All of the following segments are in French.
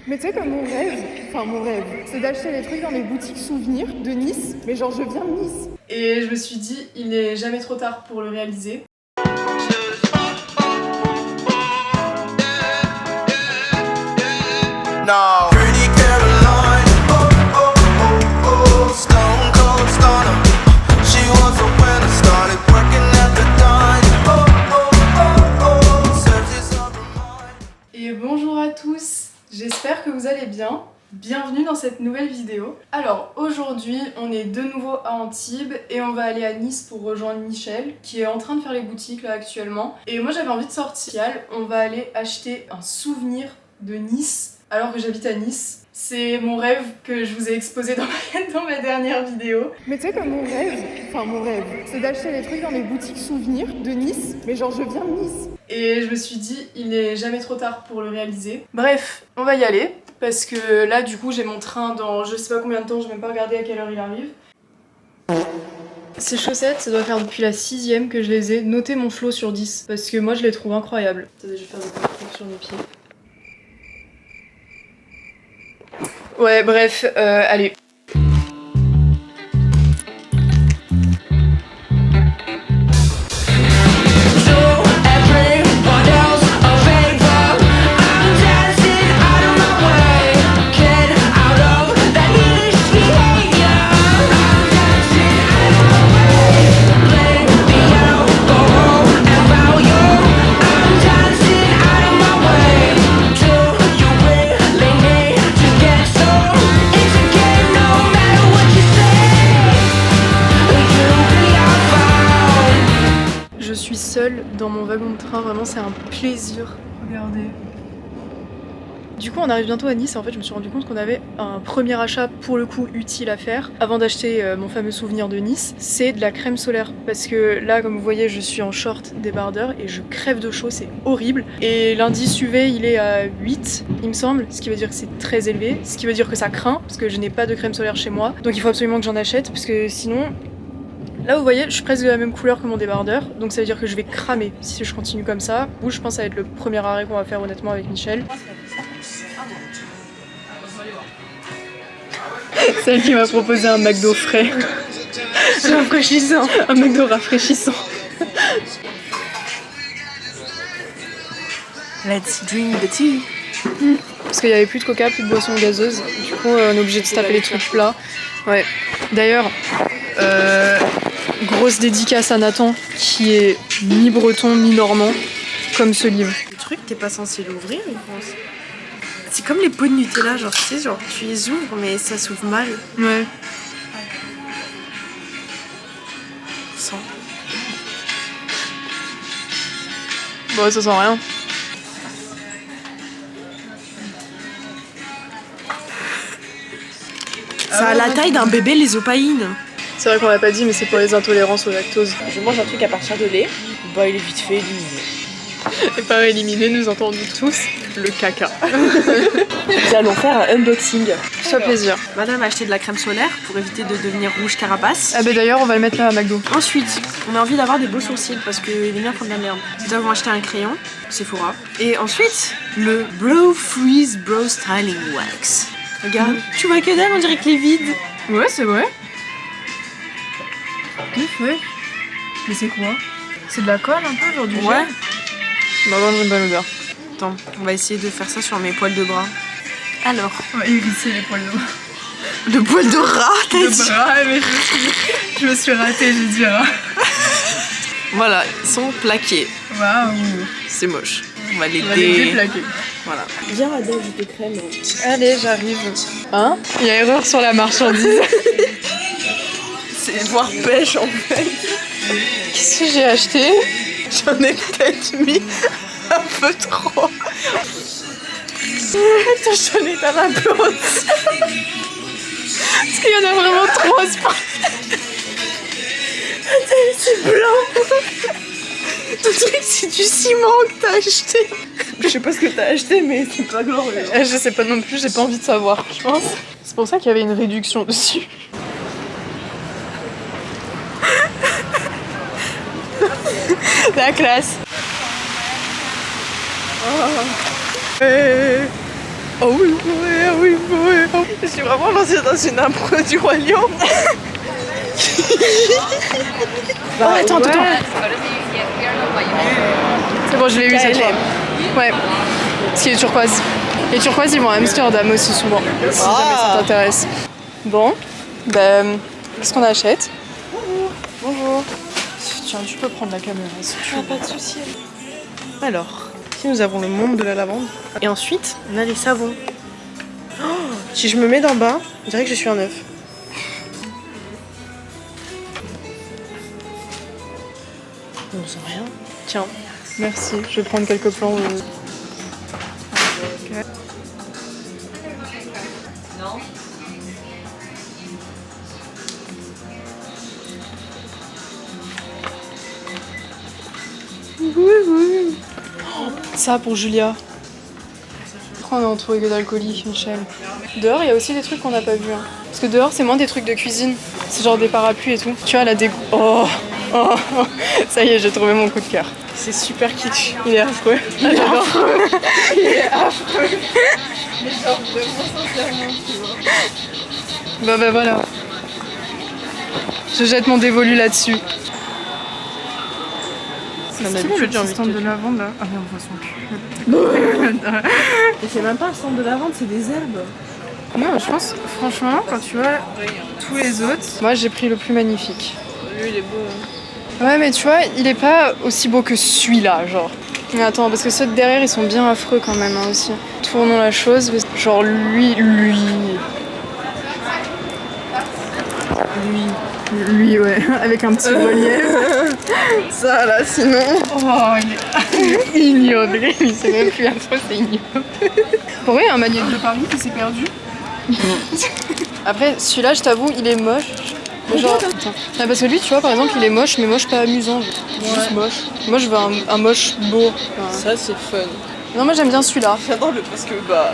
Mais tu sais, comme mon rêve, c'est d'acheter des trucs dans les boutiques souvenirs de Nice, mais genre je viens de Nice. Et je me suis dit, il n'est jamais trop tard pour le réaliser. No. Pretty Caroline, oh oh oh oh, stone cold stunner. She was a winner, started working at the dime. Oh oh oh oh, searches of her mind. Et bonjour à tous, j'espère que vous allez bien. Bienvenue dans cette nouvelle vidéo. Alors aujourd'hui on est de nouveau à Antibes et on va aller à Nice pour rejoindre Michel qui est en train de faire les boutiques là actuellement. Et moi j'avais envie de sortir, on va aller acheter un souvenir de Nice alors que j'habite à Nice. C'est mon rêve que je vous ai exposé dans ma dernière vidéo. Mais tu sais, comme mon rêve, c'est d'acheter des trucs dans les boutiques souvenirs de Nice, mais genre je viens de Nice. Et je me suis dit, il n'est jamais trop tard pour le réaliser. Bref, on va y aller. Parce que là, du coup, j'ai mon train dans je sais pas combien de temps, je vais même pas regarder à quelle heure il arrive. Ces chaussettes, ça doit faire depuis la 6ème que je les ai. Notez mon flow sur 10, parce que moi, je les trouve incroyables. Attendez, je vais faire des trucs sur mes pieds. Ouais, bref, allez. Je suis seule dans mon wagon de train, vraiment c'est un plaisir. Regardez. Du coup on arrive bientôt à Nice et en fait je me suis rendu compte qu'on avait un premier achat pour le coup utile à faire avant d'acheter mon fameux souvenir de Nice, c'est de la crème solaire parce que là comme vous voyez je suis en short débardeur et je crève de chaud, c'est horrible et l'indice UV il est à 8 il me semble, ce qui veut dire que c'est très élevé, ce qui veut dire que ça craint parce que je n'ai pas de crème solaire chez moi donc il faut absolument que j'en achète parce que sinon là vous voyez, je suis presque de la même couleur que mon débardeur, donc ça veut dire que je vais cramer si je continue comme ça. Ou je pense que ça va être le premier arrêt qu'on va faire honnêtement avec Michel. Celle qui m'a proposé un McDo frais. Rafraîchissant. Un McDo rafraîchissant. Let's drink the tea. Parce qu'il n'y avait plus de coca, plus de boissons gazeuses. Du coup, on est obligé de se taper les trucs plats. Ouais. D'ailleurs, grosse dédicace à Nathan, qui est mi-breton, mi-normand, comme ce livre. Le truc, t'es pas censé l'ouvrir, je pense. C'est comme les pots de Nutella, genre tu sais, genre tu les ouvres, mais ça s'ouvre mal. Ouais. Sans. Bon, ça sent rien. Ça a la taille d'un bébé, les opaïnes. C'est vrai qu'on l'a pas dit, mais c'est pour les intolérances au lactose. Je mange un truc à partir de lait. Bah, il est vite fait éliminé. Et par éliminer, nous entendons tous le caca. Nous allons faire un unboxing. Ça fait plaisir. Madame a acheté de la crème solaire pour éviter de devenir rouge carapace. Ah bah d'ailleurs, on va le mettre là à McDo. Ensuite, on a envie d'avoir des beaux sourcils parce qu'il est bien prendre de la merde. Nous avons acheté un crayon, Sephora. Et ensuite, le Brow Freeze Brow Styling Wax. Regarde, tu vois que dalle, on dirait qu'il est vide. Ouais, c'est vrai. Ouais. Mais c'est quoi? C'est de la colle un peu, genre du gel? Ouais. Bah non, j'aime pas l'odeur. Attends, on va essayer de faire ça sur mes poils de bras. Alors. On va hérisser les poils de bras. Le poil de rat, t'as De dit? bras, mais je me suis ratée, j'ai dit rat. Voilà, ils sont plaqués. Waouh. C'est moche. On va les déplaquer. Voilà. Viens Adèle, je te crème. Allez, j'arrive. Hein? Il y a erreur sur la marchandise. C'est voir pêche en fait. Qu'est-ce que j'ai acheté? J'en ai peut-être mis un peu trop. Attends, j'en ai dans un peu aussi. Parce qu'il y en a vraiment trop, c'est pas... Attends, c'est blanc. Ton truc, c'est du ciment que t'as acheté. Je sais pas ce que t'as acheté, mais c'est pas glorieux. Je sais pas non plus, j'ai pas envie de savoir, je pense. C'est pour ça qu'il y avait une réduction dessus. La classe. Oh. Oh oui, oui, oui. Je suis vraiment lancée dans une impro du Roi Lion. Oh, attends, attends. C'est bon, je l'ai eu cette fois. Ouais. Ce qui est turquoise. Les turquoises, ils vont à Amsterdam aussi souvent. Si jamais ça t'intéresse. Bon, ben, qu'est-ce qu'on achète? Bonjour. Tiens, tu peux prendre la caméra si tu veux. Pas de souci. Alors, ici nous avons le monde de la lavande. Et ensuite, on a les savons. Oh, si je me mets d'en bas, on dirait que je suis un œuf. On sent rien. Tiens, merci. Je vais prendre quelques plans. Oh, ça pour Julia. On est entouré que d'alcooliques, Michel. Dehors, il y a aussi des trucs qu'on n'a pas vus. Hein. Parce que dehors, c'est moins des trucs de cuisine. C'est genre des parapluies et tout. Tu vois, la dégo... Oh, oh, ça y est, j'ai trouvé mon coup de cœur. C'est super kitsch. Il est affreux. Il est affreux. Il est affreux. Mais genre, vraiment sincèrement, tu vois. Bah voilà. Je jette mon dévolu là-dessus. C'est stylé, le stand de lavande là. Ah mais on voit son cul. Et c'est même pas un stand de lavande, c'est des herbes. Non, je pense, franchement, quand tu vois tous les autres... Moi, j'ai pris le plus magnifique. Lui, il est beau. Hein. Ouais, mais tu vois, il est pas aussi beau que celui-là, genre. Mais attends, parce que ceux de derrière, ils sont bien affreux quand même, hein, aussi. Tournons la chose, genre lui... Lui, ouais, avec un petit relief. Ça, là, sinon... Oh, il est ignoble. Il sait même plus affreux, c'est ignoble. Pour vrai, un manuel de Paris qui s'est perdu. Après, celui-là, je t'avoue, il est moche. Genre, attends. Ah, parce que lui, tu vois, par exemple, il est moche, mais moche pas amusant. Juste moche. Moi, je veux un moche beau. Enfin, ça, c'est fun. non, moi, j'aime bien celui-là. J'adore le... parce que, bah...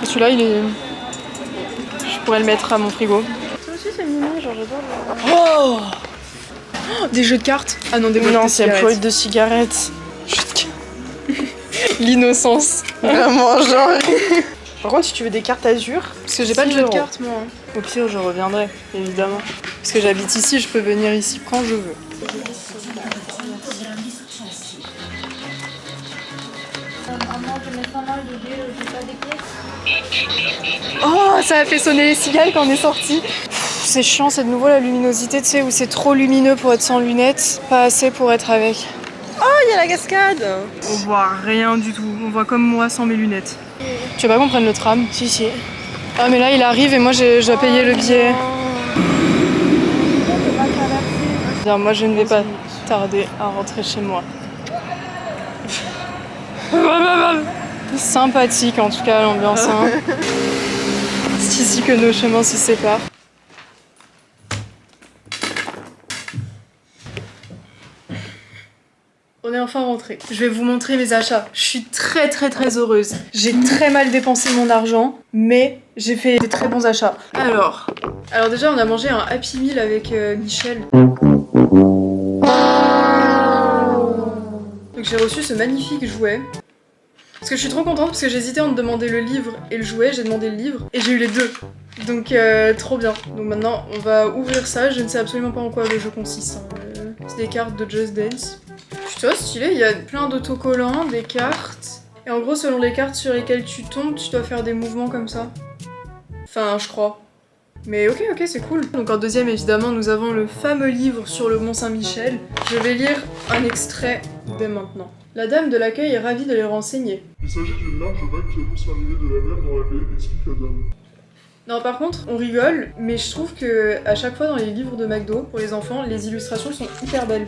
Celui-là, il est... Je pourrais le mettre à mon frigo. Ça aussi, c'est mignon, genre, j'adore. Oh, des jeux de cartes. Ah non, des boîtes non, de c'est cigarettes. boîte de cigarettes. L'innocence. Vraiment, genre... Par contre, si tu veux des cartes Azur... Parce que j'ai pas de jeu de 6 €. cartes, moi. Au pire, je reviendrai, évidemment. Parce que j'habite ici, je peux venir ici quand je veux. Oh, ça a fait sonner les cigales quand on est sorti. C'est chiant, c'est de nouveau la luminosité, tu sais, où c'est trop lumineux pour être sans lunettes, pas assez pour être avec. Oh, il y a la cascade. On voit rien du tout, on voit comme moi sans mes lunettes. Tu veux pas qu'on prenne le tram? Si. Ah mais là il arrive et moi je dois payer le billet. Bien, moi je ne vais pas tarder à rentrer chez moi. Sympathique en tout cas l'ambiance. Hein. C'est ici que nos chemins se séparent. On est enfin rentré. Je vais vous montrer mes achats. Je suis très heureuse. J'ai très mal dépensé mon argent, mais j'ai fait des très bons achats. Alors déjà on a mangé un Happy Meal avec Michel. Donc j'ai reçu ce magnifique jouet. Parce que je suis trop contente parce que j'hésitais entre demander le livre et le jouet, j'ai demandé le livre et j'ai eu les deux. Donc trop bien. Donc maintenant on va ouvrir ça, je ne sais absolument pas en quoi le jeu consiste. Hein. C'est des cartes de Just Dance. Je trouve ça stylé, il y a plein d'autocollants, des cartes. Et en gros selon les cartes sur lesquelles tu tombes, tu dois faire des mouvements comme ça. Enfin je crois. Mais ok, c'est cool. Donc en deuxième évidemment nous avons le fameux livre sur le Mont Saint-Michel. Je vais lire un extrait dès maintenant. La dame de l'accueil est ravie de les renseigner. Il s'agit d'une large vague qui annonce l'arrivée de la mer dans la baie, explique la dame. Non, par contre, on rigole, mais je trouve que à chaque fois dans les livres de McDo, pour les enfants, les illustrations sont hyper belles.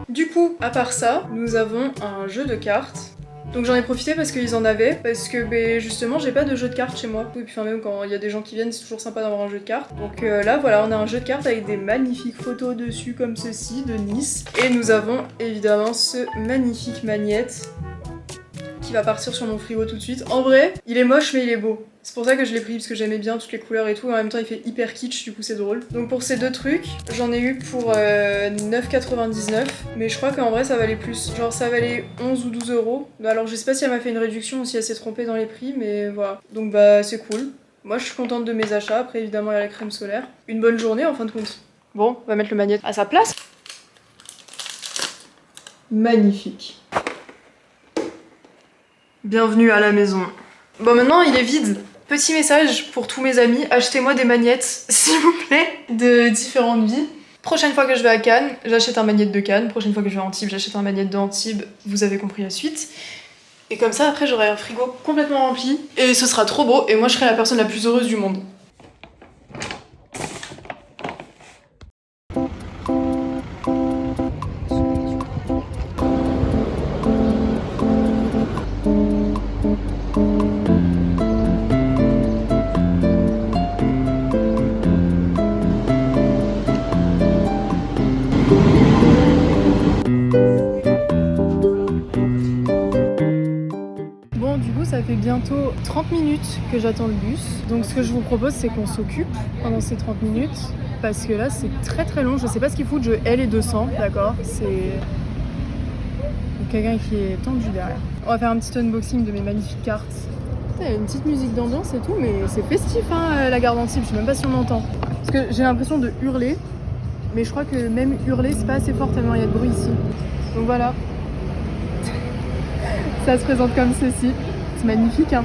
Du coup, à part ça, nous avons un jeu de cartes. Donc j'en ai profité parce qu'ils en avaient, parce que justement j'ai pas de jeu de cartes chez moi. Et puis même quand il y a des gens qui viennent, c'est toujours sympa d'avoir un jeu de cartes. Donc là voilà, on a un jeu de cartes avec des magnifiques photos dessus comme ceci de Nice. Et nous avons évidemment ce magnifique magnète qui va partir sur mon frigo tout de suite. En vrai, il est moche mais il est beau. C'est pour ça que je l'ai pris parce que j'aimais bien toutes les couleurs et tout. En même temps, il fait hyper kitsch, du coup c'est drôle. Donc pour ces deux trucs, j'en ai eu pour 9,99. Mais je crois qu'en vrai ça valait plus. Genre ça valait 11 ou 12 euros. Alors je sais pas si elle m'a fait une réduction ou si elle s'est trompée dans les prix, mais voilà. Donc bah c'est cool. Moi je suis contente de mes achats. Après évidemment il y a la crème solaire. Une bonne journée en fin de compte. Bon, on va mettre le magnète à sa place. Magnifique. Bienvenue à la maison. Bon maintenant il est vide. Petit message pour tous mes amis, achetez-moi des magnettes s'il vous plaît de différentes villes. Prochaine fois que je vais à Cannes, j'achète un magnète de Cannes. Prochaine fois que je vais à Antibes, j'achète un magnète d'Antibes. Vous avez compris la suite. Et comme ça après j'aurai un frigo complètement rempli et ce sera trop beau et moi je serai la personne la plus heureuse du monde. Bon, du coup, ça fait bientôt 30 minutes que j'attends le bus. Donc, ce que je vous propose, c'est qu'on s'occupe pendant ces 30 minutes. Parce que là, c'est très très long. Je sais pas ce qu'ils foutent. Je hais les 200, d'accord. C'est quelqu'un qui est tendu derrière. On va faire un petit unboxing de mes magnifiques cartes. Il y a une petite musique d'ambiance et tout, mais c'est festif, hein, la gare d'Antibes. Je sais même pas si on m'entend. Parce que j'ai l'impression de hurler. Mais je crois que même hurler, c'est pas assez fort tellement il y a de bruit ici. Donc voilà. Ça se présente comme ceci. C'est magnifique, hein.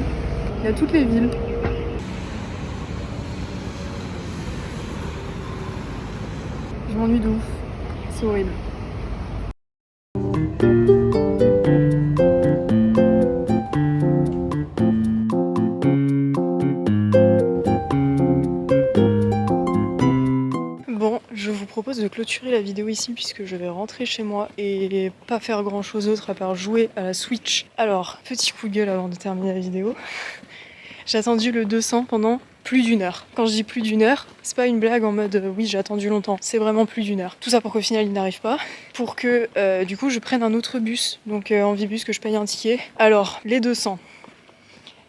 Il y a toutes les villes. Je m'ennuie de ouf. C'est horrible. Bon, je vous propose de clôturer la vidéo ici puisque je vais rentrer chez moi et pas faire grand chose d'autre à part jouer à la Switch. Alors, petit coup de gueule avant de terminer la vidéo. J'ai attendu le 200 pendant plus d'une heure. Quand je dis plus d'une heure, c'est pas une blague en mode oui j'ai attendu longtemps, c'est vraiment plus d'une heure. Tout ça pour qu'au final il n'arrive pas, pour que du coup je prenne un autre bus, donc Envibus, que je paye un ticket. Alors, les 200.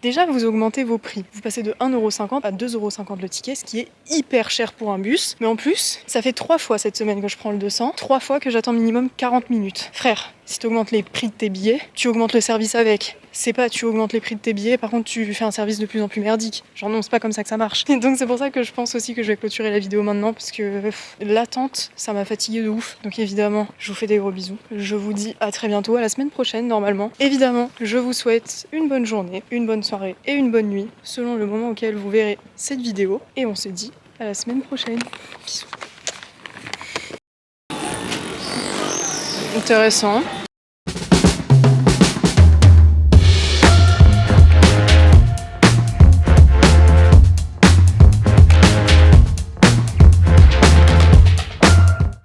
Déjà, vous augmentez vos prix. Vous passez de 1,50€ à 2,50€ le ticket, ce qui est hyper cher pour un bus. Mais en plus, ça fait 3 fois cette semaine que je prends le 200, 3 fois que j'attends minimum 40 minutes. Frère, si tu augmentes les prix de tes billets, tu augmentes le service avec. C'est pas tu augmentes les prix de tes billets, par contre tu fais un service de plus en plus merdique. Genre non, c'est pas comme ça que ça marche. Et donc c'est pour ça que je pense aussi que je vais clôturer la vidéo maintenant, parce que l'attente, ça m'a fatiguée de ouf. Donc évidemment, je vous fais des gros bisous. Je vous dis à très bientôt, à la semaine prochaine normalement. Évidemment, je vous souhaite une bonne journée, une bonne soirée et une bonne nuit, selon le moment auquel vous verrez cette vidéo. Et on se dit à la semaine prochaine. Bisous. Intéressant.